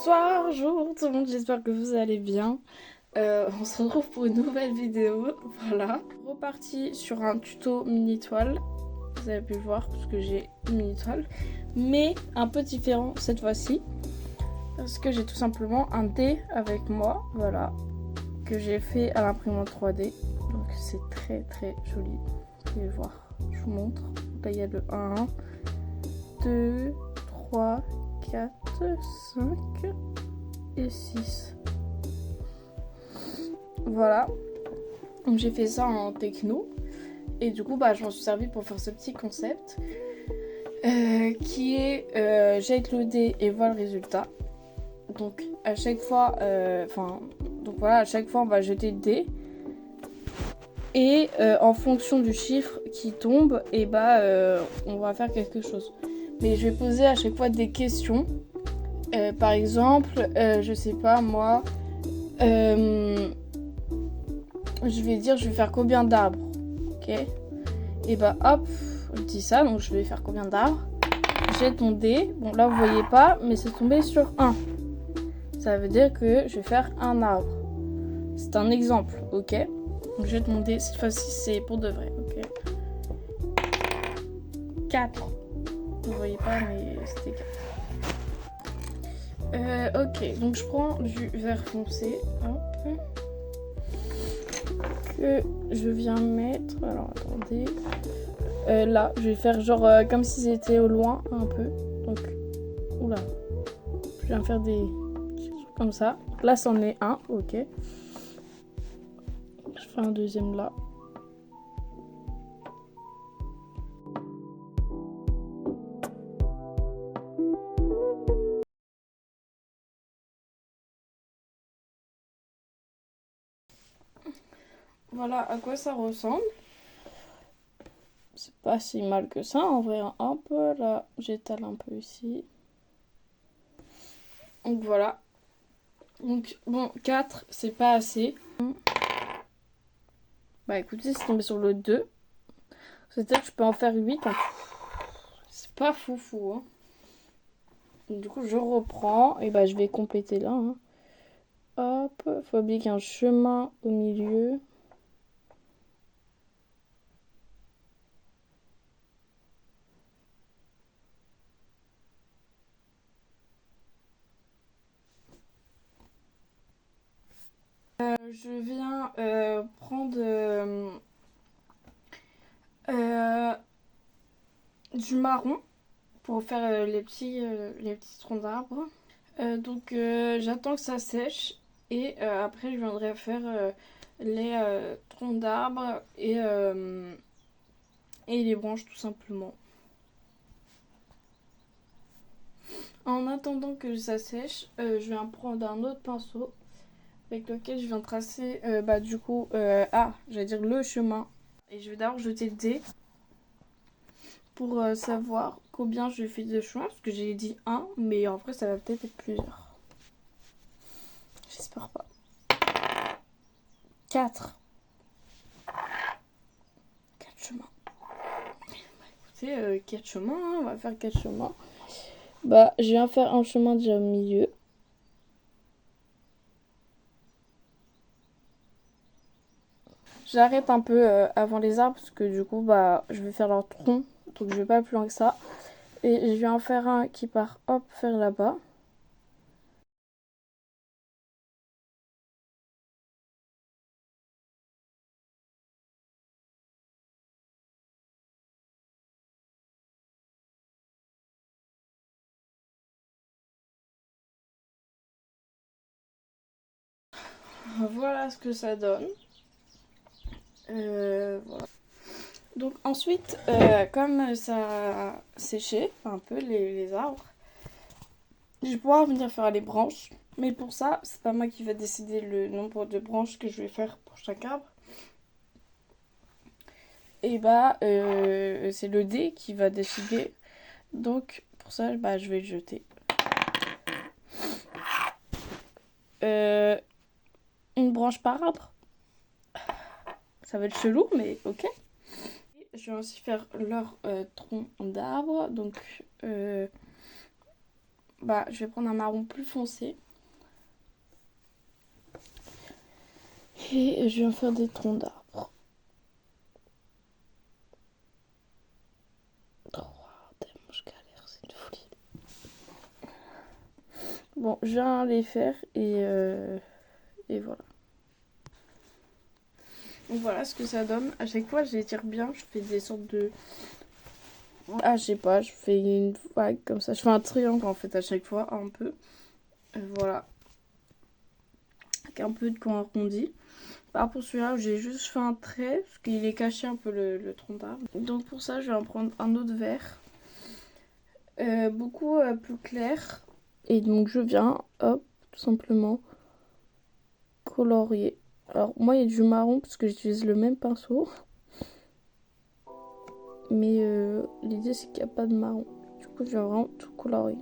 Bonsoir, jour tout le monde, j'espère que vous allez bien. On se retrouve pour une nouvelle vidéo, voilà. Reparti sur un tuto mini toile, vous avez pu le voir parce que j'ai une mini toile, mais un peu différent cette fois-ci, parce que j'ai tout simplement un dé avec moi, voilà, que j'ai fait à l'imprimante 3D, donc c'est très très joli, vous pouvez voir, je vous montre. Là il y a le 1, 2, 3, 4, 5 et 6. Voilà. Donc j'ai fait ça en techno. Et du coup, je m'en suis servi pour faire ce petit concept. Qui est jette le dé et voit le résultat. Donc à chaque fois, à chaque fois on va jeter le dé. Et en fonction du chiffre qui tombe, on va faire quelque chose. Mais je vais poser à chaque fois des questions. Par exemple, je sais pas moi, je vais faire combien d'arbres, ok? Et hop, je dis ça, donc je vais faire combien d'arbres. J'ai ton dé, bon là vous voyez pas, mais c'est tombé sur 1. Ça veut dire que je vais faire un arbre. C'est un exemple, ok? Donc j'ai mon dé, cette fois-ci c'est pour de vrai, ok? 4. Vous voyez pas, mais c'était 4. Ok, donc je prends du vert foncé, hop, que je viens mettre, alors attendez, là, je vais faire genre comme si c'était au loin, un peu, donc, oula, je viens faire des trucs comme ça, là c'en est un, ok, je fais un deuxième là. Voilà à quoi ça ressemble. C'est pas si mal que ça en vrai. Un peu là, j'étale un peu ici. Donc voilà. Donc bon, 4 c'est pas assez. Bah écoutez, c'est tombé sur le 2. C'est-à-dire que je peux en faire 8 en tout. C'est pas foufou, hein. Donc, du coup, je reprends et je vais compléter là, hein. Hop, faut oublier qu'il y a un chemin au milieu. Je viens prendre du marron pour faire les petits troncs d'arbres. J'attends que ça sèche et après je viendrai faire les troncs d'arbres et les branches tout simplement. En attendant que ça sèche, je viens prendre un autre pinceau avec lequel je viens tracer j'allais dire le chemin. Et je vais d'abord jeter le dé pour savoir combien je fais de chemin, parce que j'ai dit 1, mais en vrai ça va peut-être être plusieurs. J'espère pas. 4. 4 chemins. Écoutez, 4 chemins, hein, on va faire 4 chemins. Je viens faire un chemin déjà au milieu. J'arrête un peu avant les arbres parce que du coup je vais faire leur tronc, donc je vais pas plus loin que ça. Et je viens en faire un qui part hop faire là-bas. Voilà ce que ça donne. Voilà. Donc ensuite, comme ça a séché un peu les arbres, je vais pouvoir venir faire les branches. Mais pour ça, c'est pas moi qui va décider le nombre de branches que je vais faire pour chaque arbre. Et c'est le dé qui va décider. Donc pour ça, je vais le jeter. Une branche par arbre. Ça va être chelou, mais ok. Je vais aussi faire leur tronc d'arbre. Donc bah, je vais prendre un marron plus foncé. Et je vais en faire des troncs d'arbres. Oh, tellement je galère, c'est une folie. Bon, je viens les faire et voilà. Donc voilà ce que ça donne. À chaque fois, je les tire bien. Je fais des sortes de... Ah, je sais pas, je fais une vague comme ça. Je fais un triangle en fait à chaque fois, un peu. Voilà. Avec un peu de coin arrondi. Par rapport à celui-là, j'ai juste fait un trait, parce qu'il est caché un peu le tronc d'arbre. Donc pour ça, je vais en prendre un autre vert. Beaucoup plus clair. Et donc je viens, hop, tout simplement, colorier. Alors moi, il y a du marron, parce que j'utilise le même pinceau. Mais l'idée, c'est qu'il n'y a pas de marron. Du coup, je vais vraiment tout colorier.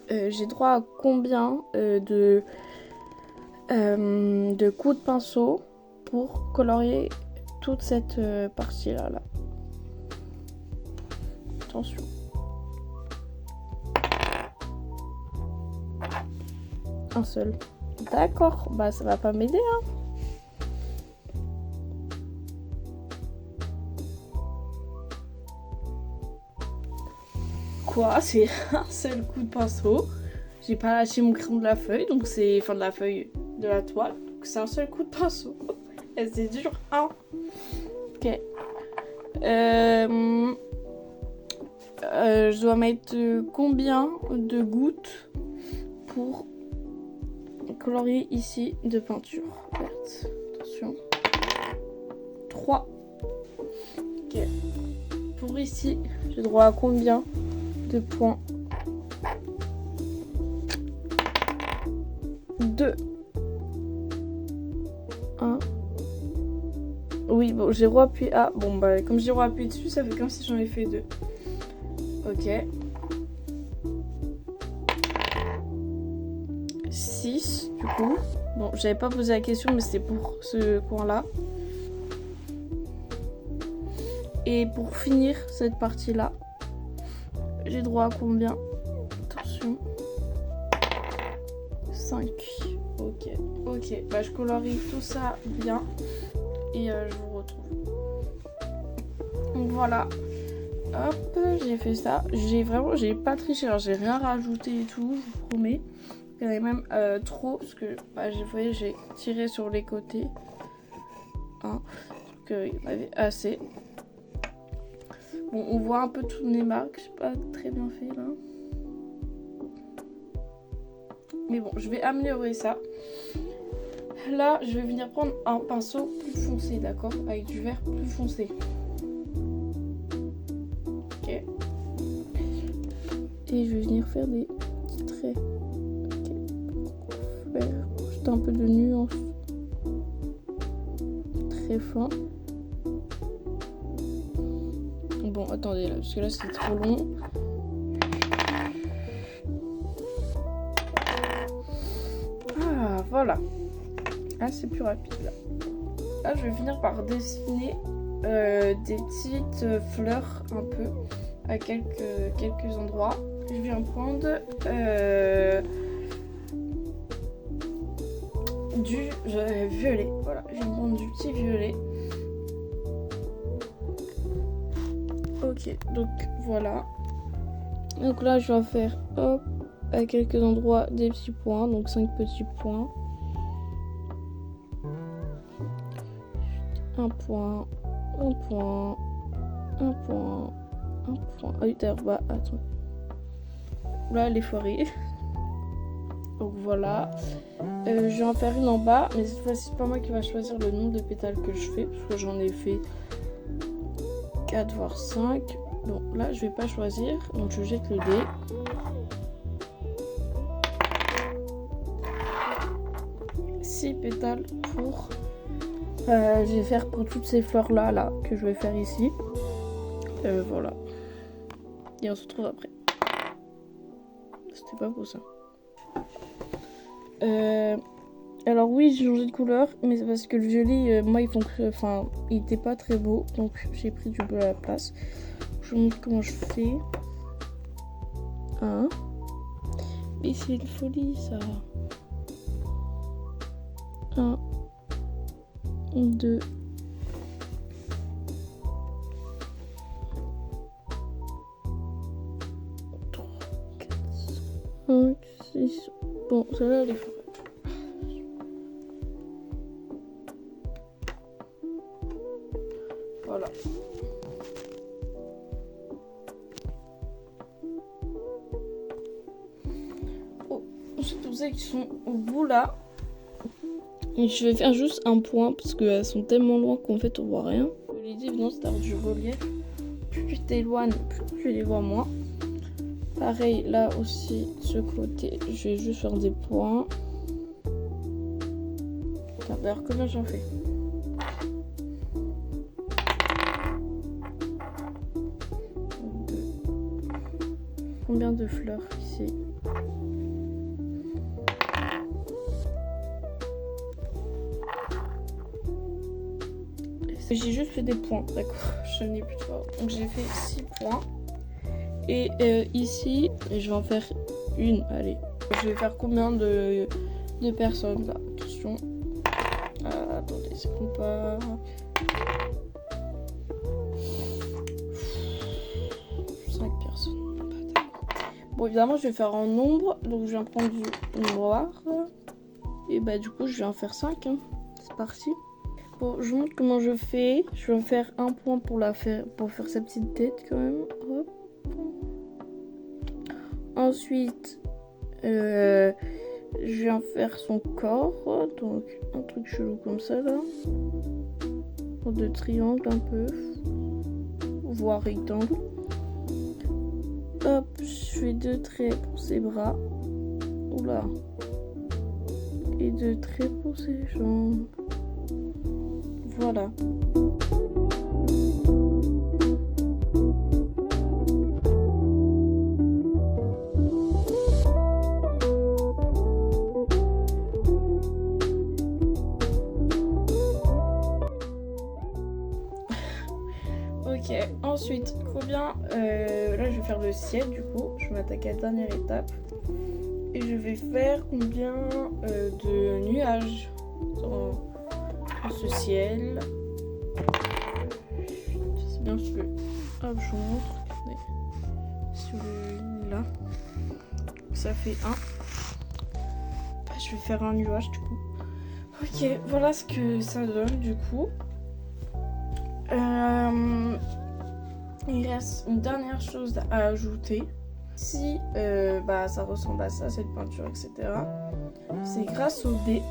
J'ai droit à combien de coups de pinceau pour colorier toute cette partie-là. Là. Attention. Un seul. D'accord, bah ça va pas m'aider, hein. Quoi? C'est un seul coup de pinceau. J'ai pas lâché mon crayon de la feuille, donc c'est... Enfin, de la feuille de la toile. Donc c'est un seul coup de pinceau. Et c'est dur. Un. Ok. Je dois mettre combien de gouttes pour colorier ici de peinture verte? Attention. 3. Ok. Pour ici, j'ai droit à combien de points? 2. 1. Oui, bon, j'ai re-appuyé. Ah, bon, bah, comme j'ai re-appuyé dessus, ça fait comme si j'en ai fait 2. Ok. 6, du coup. Bon, j'avais pas posé la question, mais c'était pour ce coin-là. Et pour finir cette partie-là, j'ai droit à combien? Attention. 5. Ok. Ok. Bah, je colorie tout ça bien. Et je vous retrouve. Donc voilà. Hop, j'ai fait ça. J'ai pas triché. Alors, j'ai rien rajouté et tout, je vous promets. Il y en avait même trop. Parce que, bah, vous voyez, j'ai tiré sur les côtés. Hein, donc, il y en avait assez. Bon, on voit un peu toutes les marques. C'est pas très bien fait là. Mais bon, je vais améliorer ça. Là, je vais venir prendre un pinceau plus foncé, d'accord? Avec du vert plus foncé. Ok. Et je vais venir faire des petits traits. Ok. Faire juste un peu de nuance. Très fin. Bon, attendez, là, parce que là, c'est trop long. Ah, voilà. Ah, c'est plus rapide là. Là, je vais finir par dessiner des petites fleurs un peu à quelques endroits. Je vais en prendre du violet. Voilà, je vais prendre du petit violet. Ok, donc voilà. Donc là, je vais faire hop à quelques endroits des petits points, donc 5 petits points. Un point, un point, un point, un point. Ah oui, d'ailleurs, bah, attends. Là, elle est foirée. Donc voilà. Je vais en faire une en bas, mais cette fois-ci, c'est pas moi qui va choisir le nombre de pétales que je fais, parce que j'en ai fait 4 voire 5. Bon, là, je vais pas choisir, donc je jette le dé. Six pétales pour... je vais faire pour toutes ces fleurs là que je vais faire ici. Voilà. Et on se retrouve après. C'était pas beau ça. Alors oui, j'ai changé de couleur, mais c'est parce que le violet, moi, il était pas très beau, donc j'ai pris du bleu à la place. Je vous montre comment je fais. 1. Et c'est une folie ça. 1, 2, 3, 4, 5, 6. Bon, celle-là elle est faite. Voilà. Oh, c'est tous celles qui sont au bout là. Et je vais faire juste un point parce qu'elles sont tellement loin qu'en fait on voit rien. L'idée évidemment c'est d'avoir du relief. Plus tu t'éloignes, plus tu les vois moins. Pareil là aussi de ce côté, je vais juste faire des points. D'ailleurs combien j'en fais? Combien de fleurs ici? J'ai juste fait des points, d'accord, je n'ai plus de fois. Donc j'ai fait 6 points. Et ici, je vais en faire une, allez. Je vais faire combien de personnes là? Attention. Attendez, c'est qu'on pas... 5 personnes. Bon, évidemment, je vais faire en nombre. Donc, je vais prendre du noir. Et bah, du coup, je vais en faire 5. Hein. C'est parti. Bon, je vous montre comment je fais. Je vais en faire un point pour faire sa petite tête quand même. Hop. Ensuite, je vais en faire son corps. Donc, un truc chelou comme ça là. De triangle un peu. Voire rectangle. Hop, je fais 2 traits pour ses bras. Oula. Et 2 traits pour ses jambes. Voilà. Ok, ensuite, combien là je vais faire le ciel du coup, je vais m'attaquer à la dernière étape. Et je vais faire combien de nuages dans ce ciel. C'est bien parce que... Hop, je vous montre. Regardez. Sur le là. Ça fait 1. Je vais faire un nuage du coup. Ok, voilà ce que ça donne du coup. Il reste une dernière chose à ajouter. Si ça ressemble à ça, cette peinture, etc. C'est grâce au dé.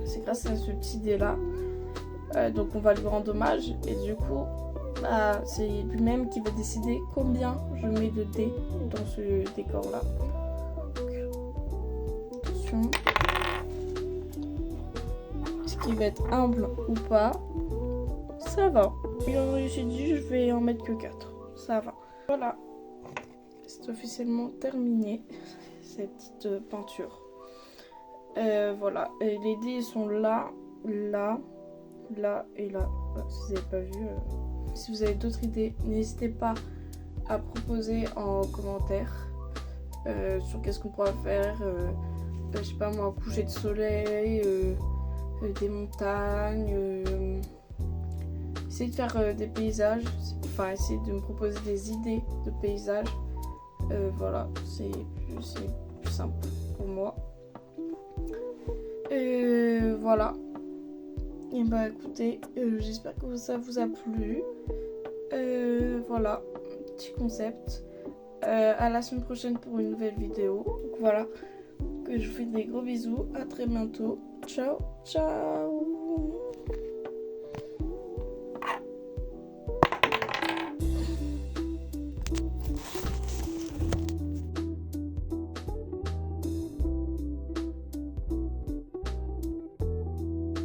C'est grâce à ce petit dé là. Donc on va lui rendre hommage. Et du coup, c'est lui-même qui va décider combien je mets de dés dans ce décor là. Attention. Est-ce qu'il va être humble ou pas? Ça va. Il s'est dit je vais en mettre que 4. Ça va. Voilà. C'est officiellement terminé cette petite peinture. Voilà. Et les dés sont là, là, là et là. Si vous n'avez pas vu. Si vous avez d'autres idées, n'hésitez pas à proposer en commentaire sur qu'est-ce qu'on pourra faire. Je sais pas moi, coucher de soleil, des montagnes. Essayez de faire des paysages, enfin essayez de me proposer des idées de paysages. Voilà, c'est plus simple pour moi. Voilà. Et bah écoutez, j'espère que ça vous a plu. Voilà, petit concept. À la semaine prochaine pour une nouvelle vidéo. Donc voilà, je vous fais des gros bisous. À très bientôt. Ciao, ciao.